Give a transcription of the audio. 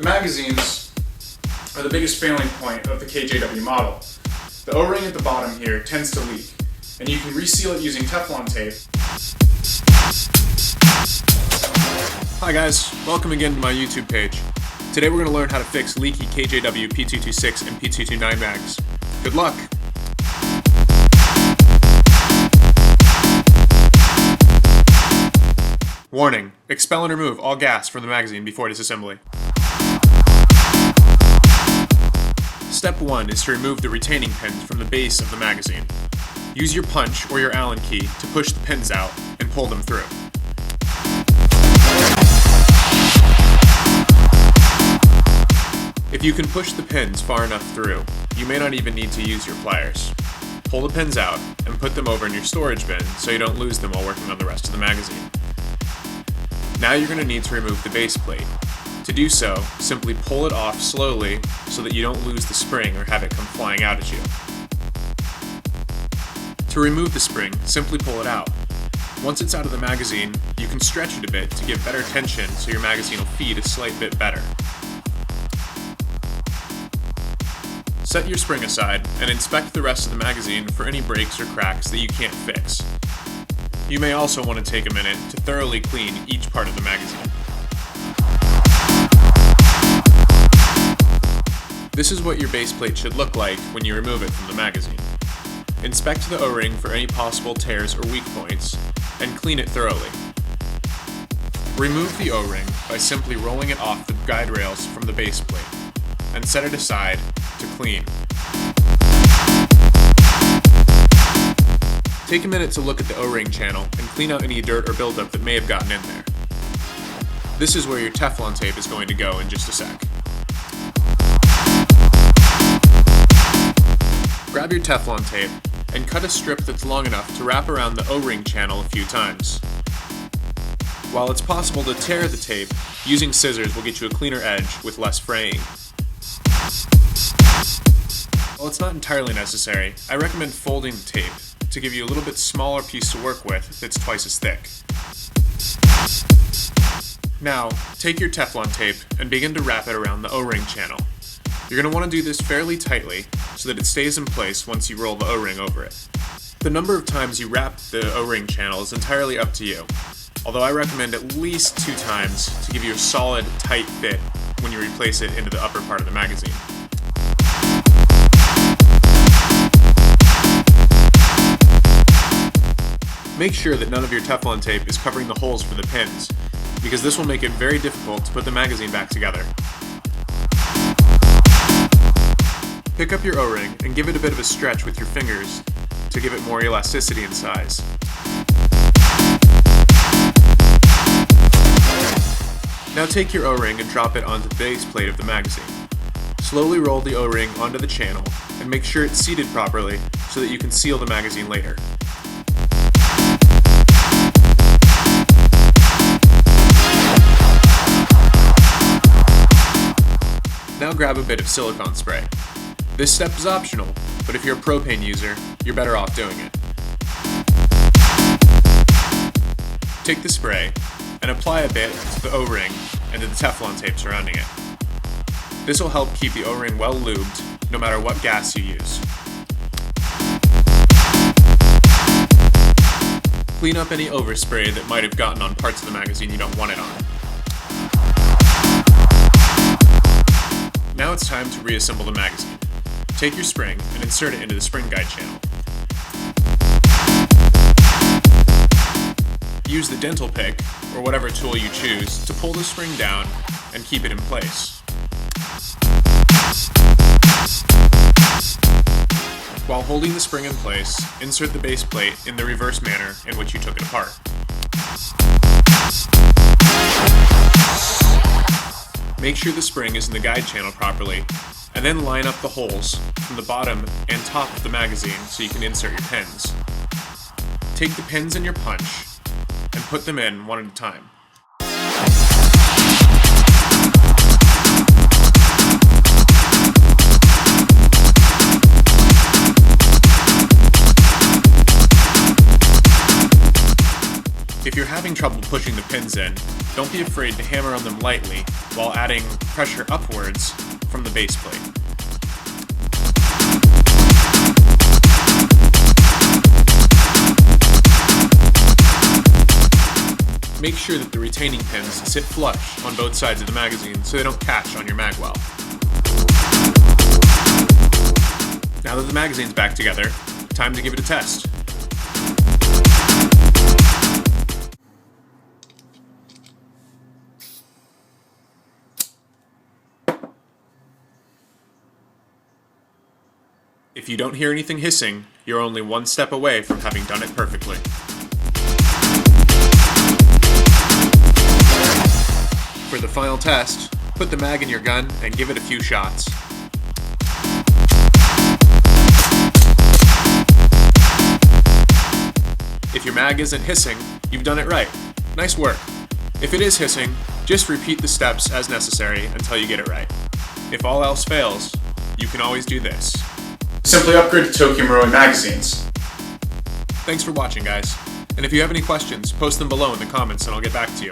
The magazines are the biggest failing point of the KJW model. The O-ring at the bottom here tends to leak, and you can reseal it using Teflon tape. Hi guys, welcome again to my YouTube page. Today we're going to learn how to fix leaky KJW P226 and P229 mags. Good luck! Warning, expel and remove all gas from the magazine before disassembly. Step 1 is to remove the retaining pins from the base of the magazine. Use your punch or your Allen key to push the pins out and pull them through. If you can push the pins far enough through, you may not even need to use your pliers. Pull the pins out and put them over in your storage bin so you don't lose them while working on the rest of the magazine. Now you're going to need to remove the base plate. To do so, simply pull it off slowly so that you don't lose the spring or have it come flying out at you. To remove the spring, simply pull it out. Once it's out of the magazine, you can stretch it a bit to give better tension so your magazine will feed a slight bit better. Set your spring aside and inspect the rest of the magazine for any breaks or cracks that you can't fix. You may also want to take a minute to thoroughly clean each part of the magazine. This is what your base plate should look like when you remove it from the magazine. Inspect the O-ring for any possible tears or weak points, and clean it thoroughly. Remove the O-ring by simply rolling it off the guide rails from the base plate, and set it aside to clean. Take a minute to look at the O-ring channel and clean out any dirt or buildup that may have gotten in there. This is where your Teflon tape is going to go in just a sec. Grab your Teflon tape and cut a strip that's long enough to wrap around the O-ring channel a few times. While it's possible to tear the tape, using scissors will get you a cleaner edge with less fraying. While it's not entirely necessary, I recommend folding the tape to give you a little bit smaller piece to work with that's twice as thick. Now, take your Teflon tape and begin to wrap it around the O-ring channel. You're going to want to do this fairly tightly so that it stays in place once you roll the O-ring over it. The number of times you wrap the O-ring channel is entirely up to you, although I recommend at least 2 times to give you a solid, tight fit when you replace it into the upper part of the magazine. Make sure that none of your Teflon tape is covering the holes for the pins, because this will make it very difficult to put the magazine back together. Pick up your O-ring and give it a bit of a stretch with your fingers to give it more elasticity and size. Now take your O-ring and drop it onto the base plate of the magazine. Slowly roll the O-ring onto the channel and make sure it's seated properly so that you can seal the magazine later. Now grab a bit of silicone spray. This step is optional, but if you're a propane user, you're better off doing it. Take the spray and apply a bit to the O-ring and to the Teflon tape surrounding it. This will help keep the O-ring well lubed, no matter what gas you use. Clean up any overspray that might have gotten on parts of the magazine you don't want it on. Now it's time to reassemble the magazine. Take your spring and insert it into the spring guide channel. Use the dental pick, or whatever tool you choose, to pull the spring down and keep it in place. While holding the spring in place, insert the base plate in the reverse manner in which you took it apart. Make sure the spring is in the guide channel properly, and then line up the holes from the bottom and top of the magazine so you can insert your pins. Take the pins in your punch and put them in one at a time. If you're having trouble pushing the pins in, don't be afraid to hammer on them lightly while adding pressure upwards from the base plate. Make sure that the retaining pins sit flush on both sides of the magazine so they don't catch on your mag well. Now that the magazine's back together, time to give it a test. If you don't hear anything hissing, you're only one step away from having done it perfectly. For the final test, put the mag in your gun and give it a few shots. If your mag isn't hissing, you've done it right. Nice work. If it is hissing, just repeat the steps as necessary until you get it right. If all else fails, you can always do this. Simply upgrade to Tokyo Marui magazines. Thanks for watching, guys. And if you have any questions, post them below in the comments and I'll get back to you.